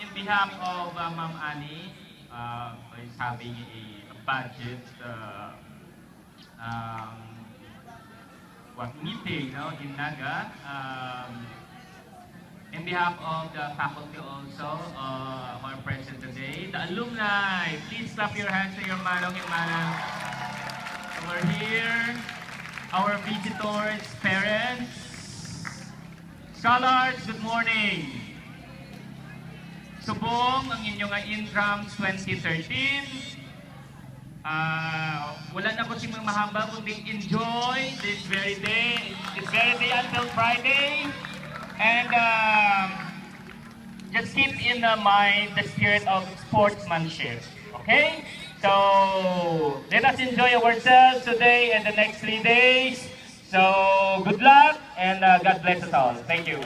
in behalf of Ma'am Annie, is having a budget meeting, no, in Naga. In behalf of the faculty also who are present today, the alumni, please clap your hands to your manong and manang who are here, our visitors, parents, scholars, good morning. Subong ang inyong intrams 2013. Wala na ko si mga mahaba, kundi enjoy this very day until Friday. And just keep in mind the spirit of sportsmanship. Okay? So, let us enjoy ourselves today and the next 3 days. So, good luck and God bless us all. Thank you.